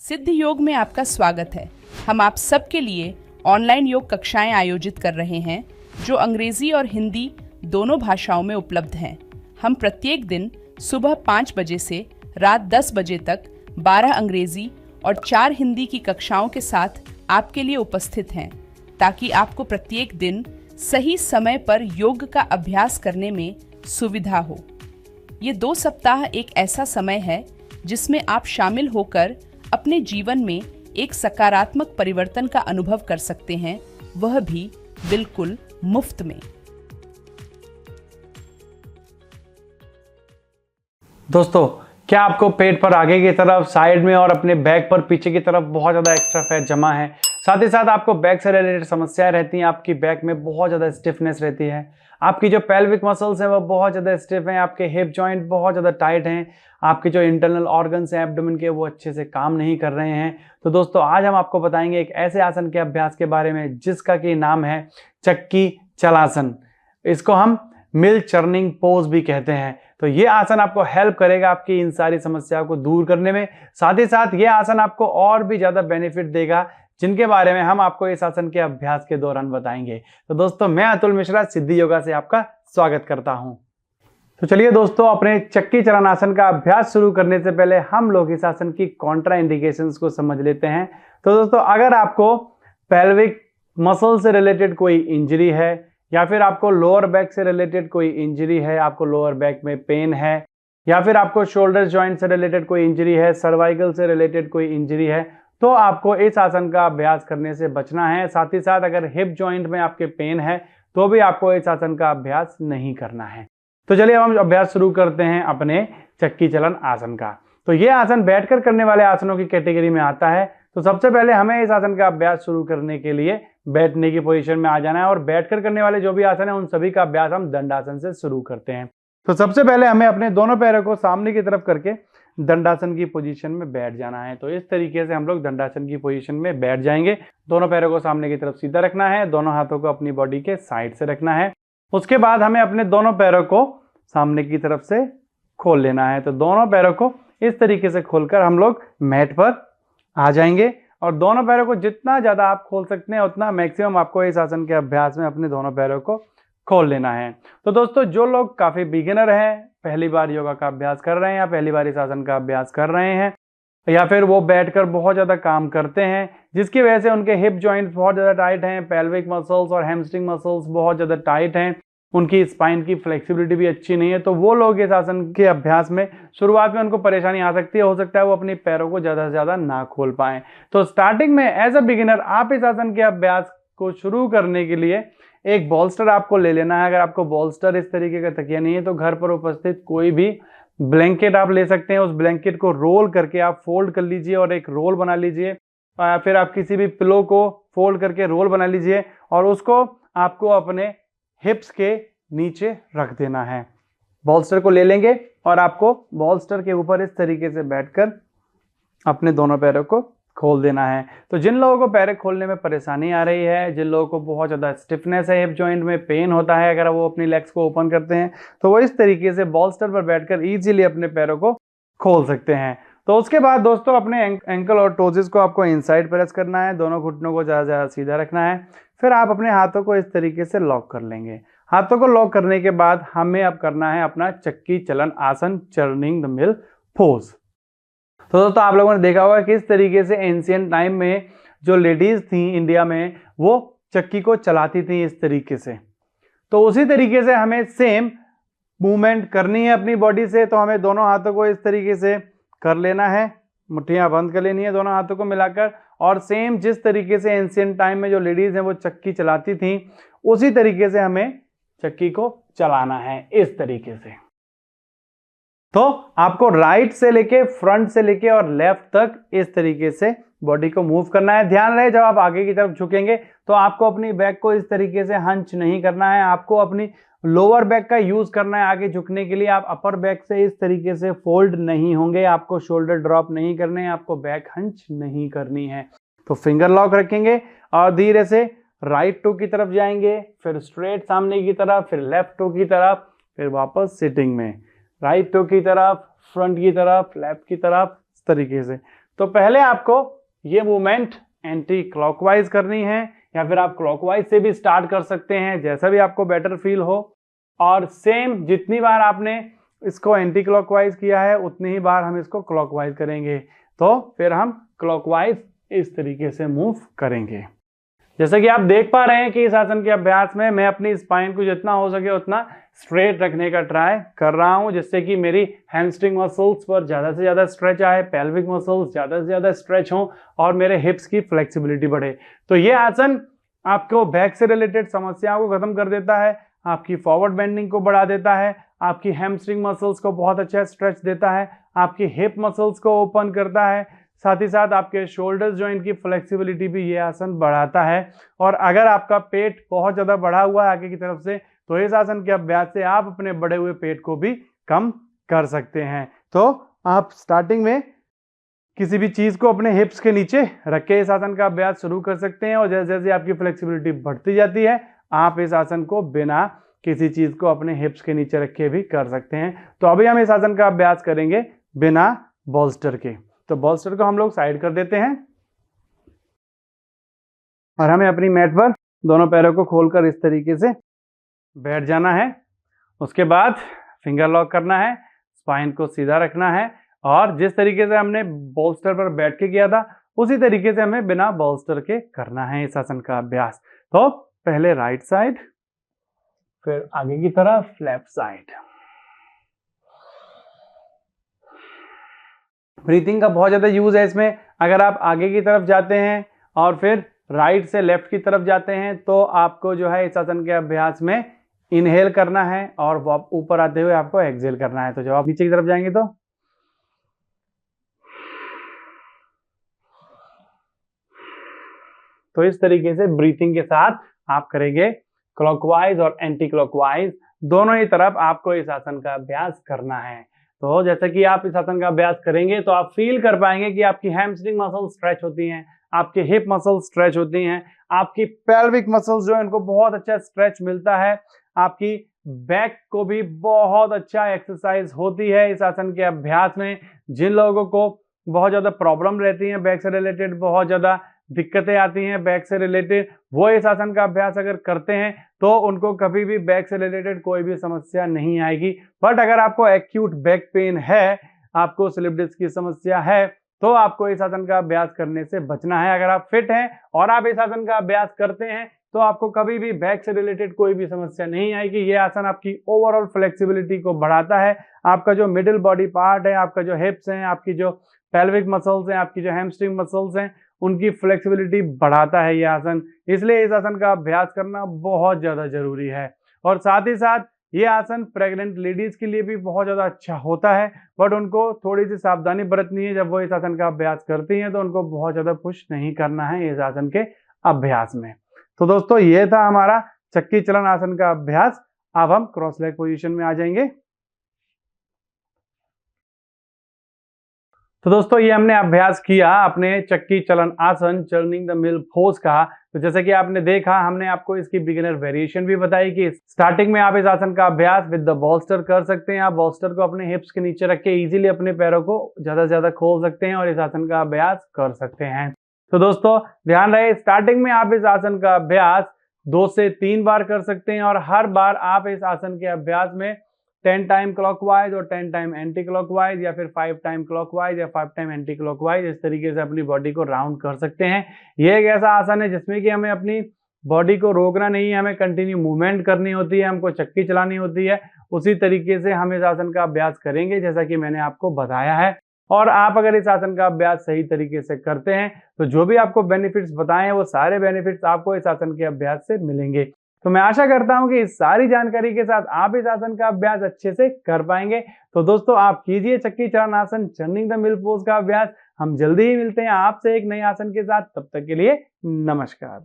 सिद्ध योग में आपका स्वागत है। हम आप सबके लिए ऑनलाइन योग कक्षाएं आयोजित कर रहे हैं जो अंग्रेजी और हिंदी दोनों भाषाओं में उपलब्ध हैं। हम प्रत्येक दिन सुबह 5 बजे से रात 10 बजे तक 12 अंग्रेजी और 4 हिंदी की कक्षाओं के साथ आपके लिए उपस्थित हैं, ताकि आपको प्रत्येक दिन सही समय पर योग का अभ्यास करने में सुविधा हो। ये 2 सप्ताह एक ऐसा समय है जिसमें आप शामिल होकर अपने जीवन में एक सकारात्मक परिवर्तन का अनुभव कर सकते हैं, वह भी बिल्कुल मुफ्त में। दोस्तों, क्या आपको पेट पर आगे की तरफ, साइड में और अपने बैक पर पीछे की तरफ बहुत ज़्यादा एक्स्ट्रा फैट जमा है? साथ ही साथ आपको बैक से रिलेटेड समस्याएं रहती हैं, आपकी बैक में बहुत ज़्यादा स्टिफनेस रहती है, आपकी जो पेल्विक मसल्स हैं वो बहुत ज़्यादा स्टिफ हैं, आपके हिप जॉइंट बहुत ज़्यादा टाइट हैं, आपके जो इंटरनल ऑर्गन्स हैं एब्डोमेन के वो अच्छे से काम नहीं कर रहे हैं। तो दोस्तों, आज हम आपको बताएंगे एक ऐसे आसन के अभ्यास के बारे में जिसका कि नाम है चक्की चलासन। इसको हम मिल चर्निंग पोज भी कहते हैं। तो ये आसन आपको हेल्प करेगा आपकी इन सारी समस्याओं को दूर करने में। साथ ही साथ ये आसन आपको और भी ज्यादा बेनिफिट देगा, जिनके बारे में हम आपको इस आसन के अभ्यास के दौरान बताएंगे। तो दोस्तों, मैं अतुल मिश्रा सिद्धि योगा से आपका स्वागत करता हूं। तो चलिए दोस्तों, अपने चक्की चलन आसन का अभ्यास शुरू करने से पहले हम लोग इस आसन की कॉन्ट्रा इंडिकेशंस को समझ लेते हैं। तो दोस्तों, अगर आपको पेल्विक मसल से रिलेटेड कोई इंजरी है या फिर आपको लोअर बैक से रिलेटेड कोई इंजरी है, आपको लोअर बैक में पेन है, या फिर आपको शोल्डर जॉइंट से रिलेटेड कोई इंजरी है, सर्वाइकल से रिलेटेड कोई इंजरी है, तो आपको इस आसन का अभ्यास करने से बचना है। साथ ही साथ अगर हिप जॉइंट में आपके पेन है तो भी आपको इस आसन का अभ्यास नहीं करना है। तो चलिए हम अभ्यास शुरू करते हैं अपने चक्की चलन आसन का। तो ये आसन बैठकर करने वाले आसनों की कैटेगरी में आता है। तो सबसे पहले हमें इस आसन का अभ्यास शुरू करने के लिए बैठने की पोजीशन में आ जाना है, और बैठकर करने वाले जो भी आसन है उन सभी का अभ्यास हम दंडासन से शुरू करते हैं। तो सबसे पहले हमें अपने दोनों पैरों को सामने की तरफ करके दंडासन की पोजीशन में बैठ जाना है। तो इस तरीके से हम लोग दंडासन की पोजीशन में बैठ जाएंगे। दोनों पैरों को सामने की तरफ सीधा रखना है, दोनों हाथों को अपनी बॉडी के साइड से रखना है। उसके बाद हमें अपने दोनों पैरों को सामने की तरफ से खोल लेना है। तो दोनों पैरों को इस तरीके से खोलकर हम लोग मैट पर आ जाएंगे, और दोनों पैरों को जितना ज्यादा आप खोल सकते हैं उतना मैक्सिमम आपको इस आसन के अभ्यास में अपने दोनों पैरों को खोल लेना है। तो दोस्तों, जो लोग काफी बिगिनर हैं, पहली बार योगा का अभ्यास कर रहे हैं या पहली बार इस आसन का अभ्यास कर रहे हैं, या फिर वो बैठकर बहुत ज्यादा काम करते हैं जिसकी वजह से उनके हिप जॉइंट्स बहुत ज्यादा टाइट हैं, पेल्विक मसल्स और हैमस्ट्रिंग मसल्स बहुत ज्यादा टाइट हैं, उनकी स्पाइन की फ्लेक्सिबिलिटी भी अच्छी नहीं है, तो वो लोग इस आसन के अभ्यास में शुरुआत में उनको परेशानी आ सकती है। हो सकता है वो अपनी पैरों को ज्यादा से ज्यादा ना खोल पाए। तो स्टार्टिंग में एज अ बिगिनर आप इस आसन के अभ्यास को शुरू करने के लिए एक बॉल्स्टर आपको ले लेना है। अगर आपको बॉल्स्टर इस तरीके का तकिया नहीं है तो घर पर उपस्थित कोई भी ब्लैंकेट आप ले सकते हैं। उस ब्लैंकेट को रोल करके आप फोल्ड कर लीजिए और एक रोल बना लीजिए, फिर आप किसी भी पिलो को फोल्ड करके रोल बना लीजिए और उसको आपको अपने हिप्स के नीचे रख देना है। बॉल्स्टर को ले लेंगे और आपको बॉल्स्टर के ऊपर इस तरीके से बैठकर अपने दोनों पैरों को खोल देना है। तो जिन लोगों को पैर खोलने में परेशानी आ रही है, जिन लोगों को बहुत ज़्यादा स्टिफनेस है, हिप जॉइंट में पेन होता है अगर वो अपनी लेग्स को ओपन करते हैं, तो वो इस तरीके से बॉल्स्टर पर बैठकर इजीली अपने पैरों को खोल सकते हैं। तो उसके बाद दोस्तों, अपने एंकल और टोजेस को आपको इनसाइड प्रेस करना है, दोनों घुटनों को ज़्यादा ज़्यादा सीधा रखना है। फिर आप अपने हाथों को इस तरीके से लॉक कर लेंगे। हाथों को लॉक करने के बाद हमें अब करना है अपना चक्की चलन आसन, चर्निंग द मिल पोज। तो दोस्तों, आप लोगों ने देखा होगा कि इस तरीके से एंशिएंट टाइम में जो लेडीज थी इंडिया में, वो चक्की को चलाती थी इस तरीके से। तो उसी तरीके से हमें सेम मूवमेंट करनी है अपनी बॉडी से। तो हमें दोनों हाथों को इस तरीके से कर लेना है, मुट्ठियां बंद कर लेनी है दोनों हाथों को मिलाकर, और सेम जिस तरीके से एंशिएंट टाइम में जो लेडीज हैं वो चक्की चलाती थी, उसी तरीके से हमें चक्की को चलाना है इस तरीके से। तो आपको राइट से लेके, फ्रंट से लेके और लेफ्ट तक इस तरीके से बॉडी को मूव करना है। ध्यान रहे, जब आप आगे की तरफ झुकेंगे तो आपको अपनी बैक को इस तरीके से हंच नहीं करना है, आपको अपनी लोअर बैक का यूज करना है आगे झुकने के लिए। आप अपर बैक से इस तरीके से फोल्ड नहीं होंगे, आपको शोल्डर ड्रॉप नहीं करने हैं, आपको बैक हंच नहीं करनी है। तो फिंगर लॉक रखेंगे और धीरे से राइट टो की तरफ जाएंगे, फिर स्ट्रेट सामने की तरफ, फिर लेफ्ट टो की तरफ, फिर वापस सिटिंग में, राइट टो की तरफ, फ्रंट की तरफ, लेफ्ट की तरफ, इस तरीके से। तो पहले आपको ये मूवमेंट एंटी क्लॉकवाइज करनी है, या फिर आप क्लॉकवाइज से भी स्टार्ट कर सकते हैं, जैसा भी आपको बेटर फील हो। और सेम जितनी बार आपने इसको एंटी क्लॉकवाइज किया है उतनी ही बार हम इसको क्लॉकवाइज करेंगे। तो फिर हम क्लॉकवाइज इस तरीके से मूव करेंगे। जैसे कि आप देख पा रहे हैं कि इस आसन के अभ्यास में मैं अपनी स्पाइन को जितना हो सके उतना स्ट्रेट रखने का ट्राई कर रहा हूं, जिससे कि मेरी हैमस्ट्रिंग मसल्स पर ज्यादा से ज्यादा स्ट्रेच आए, पेल्विक मसल्स ज्यादा से ज्यादा स्ट्रेच हों और मेरे हिप्स की फ्लेक्सिबिलिटी बढ़े। तो ये आसन आपको बैक से रिलेटेड समस्याओं को खत्म कर देता है, आपकी फॉरवर्ड बेंडिंग को बढ़ा देता है, आपकी हैमस्ट्रिंग मसल्स को बहुत अच्छा स्ट्रेच देता है, आपकी हिप मसल्स को ओपन करता है, साथ ही साथ आपके शोल्डर जॉइंट की फ्लेक्सिबिलिटी भी ये आसन बढ़ाता है। और अगर आपका पेट बहुत ज़्यादा बढ़ा हुआ है आगे की तरफ से, तो इस आसन के अभ्यास से आप अपने बढ़े हुए पेट को भी कम कर सकते हैं। तो आप स्टार्टिंग में किसी भी चीज़ को अपने हिप्स के नीचे रख के इस आसन का अभ्यास शुरू कर सकते हैं, और जैसे जैसे आपकी फ्लेक्सिबिलिटी बढ़ती जाती है आप इस आसन को बिना किसी चीज़ को अपने हिप्स के नीचे रख के भी कर सकते हैं। तो अभी हम इस आसन का अभ्यास करेंगे बिना बोल्स्टर के। तो बोल्स्टर को हम लोग साइड कर देते हैं और हमें अपनी मैट पर दोनों पैरों को खोलकर इस तरीके से बैठ जाना है। उसके बाद फिंगर लॉक करना है, स्पाइन को सीधा रखना है, और जिस तरीके से हमने बोल्स्टर पर बैठ के किया था उसी तरीके से हमें बिना बोल्स्टर के करना है इस आसन का अभ्यास। तो पहले राइट साइड, फिर आगे की तरफ लेफ्ट साइड। ब्रीथिंग का बहुत ज़्यादा यूज है इसमें। अगर आप आगे की तरफ जाते हैं और फिर राइट से लेफ्ट की तरफ जाते हैं तो आपको जो है इस आसन के अभ्यास में इनहेल करना है और ऊपर आते हुए आपको एक्सहेल करना है। तो जब आप नीचे की तरफ जाएंगे तो इस तरीके से ब्रीथिंग के साथ आप करेंगे क्लॉकवाइज और एंटी क्लॉकवाइज दोनों ही तरफ आपको इस आसन का अभ्यास करना है। तो जैसे कि आप इस आसन का अभ्यास करेंगे तो आप फील कर पाएंगे कि आपकी हैमस्ट्रिंग मसल स्ट्रेच होती हैं, आपकी हिप मसल स्ट्रेच होती हैं, आपकी पेल्विक मसल्स जो है इनको बहुत अच्छा स्ट्रेच मिलता है, आपकी बैक को भी बहुत अच्छा एक्सरसाइज होती है इस आसन के अभ्यास में। जिन लोगों को बहुत ज़्यादा प्रॉब्लम रहती हैं बैक से रिलेटेड, बहुत ज़्यादा दिक्कतें आती हैं बैक से रिलेटेड, वो इस आसन का अभ्यास अगर करते हैं तो उनको कभी भी बैक से रिलेटेड कोई भी समस्या नहीं आएगी। बट अगर आपको एक्यूट बैक पेन है, आपको स्लिप डिस्क की समस्या है, तो आपको इस आसन का अभ्यास करने से बचना है। अगर आप फिट हैं और आप इस आसन का अभ्यास करते हैं तो आपको कभी भी बैक से रिलेटेड कोई भी समस्या नहीं आएगी। ये आसन आपकी ओवरऑल फ्लेक्सिबिलिटी को बढ़ाता है। आपका जो मिडिल बॉडी पार्ट है, आपका जो हिप्स हैं, आपकी जो पेल्विक मसल्स हैं, आपकी जो हैमस्ट्रिंग मसल्स हैं, उनकी फ्लेक्सिबिलिटी बढ़ाता है ये आसन। इसलिए इस आसन का अभ्यास करना बहुत ज़्यादा जरूरी है। और साथ ही साथ ये आसन प्रेग्नेंट लेडीज के लिए भी बहुत ज़्यादा अच्छा होता है, बट उनको थोड़ी सी सावधानी बरतनी है। जब वो इस आसन का अभ्यास करती हैं तो उनको बहुत ज़्यादा पुश नहीं करना है इस आसन के अभ्यास में। तो दोस्तों ये था हमारा चक्की चलन आसन का अभ्यास। अब हम क्रॉस लेग पोजीशन में आ जाएंगे। तो दोस्तों ये हमने अभ्यास किया अपने चक्की चलन आसन, टर्निंग द मिल पोज का। तो जैसे कि आपने देखा, हमने आपको इसकी बिगिनर वेरिएशन भी बताई कि स्टार्टिंग में आप इस आसन का अभ्यास विद द बोल्स्टर कर सकते हैं। आप बोल्स्टर को अपने हिप्स के नीचे रख के इजीली अपने पैरों को ज्यादा से ज्यादा खोल सकते हैं और इस आसन का अभ्यास कर सकते हैं। तो दोस्तों ध्यान रहे, स्टार्टिंग में आप इस आसन का अभ्यास 2 से 3 बार कर सकते हैं और हर बार आप इस आसन के अभ्यास में 10 टाइम क्लॉकवाइज और 10 टाइम एंटी क्लॉकवाइज या फिर 5 टाइम क्लॉकवाइज या 5 टाइम एंटी क्लॉकवाइज इस तरीके से अपनी बॉडी को राउंड कर सकते हैं। ये एक ऐसा आसन है जिसमें कि हमें अपनी बॉडी को रोकना नहीं है, हमें कंटिन्यू मूवमेंट करनी होती है, हमको चक्की चलानी होती है। उसी तरीके से हम इस आसन का अभ्यास करेंगे जैसा कि मैंने आपको बताया है। और आप अगर इस आसन का अभ्यास सही तरीके से करते हैं तो जो भी आपको बेनिफिट्स बताए हैं वो सारे बेनिफिट्स आपको इस आसन के अभ्यास से मिलेंगे। तो मैं आशा करता हूं कि इस सारी जानकारी के साथ आप इस आसन का अभ्यास अच्छे से कर पाएंगे। तो दोस्तों आप कीजिए चक्की चरण आसन, टर्निंग द मिल पोज का अभ्यास। हम जल्दी ही मिलते हैं आपसे एक नए आसन के साथ। तब तक के लिए नमस्कार।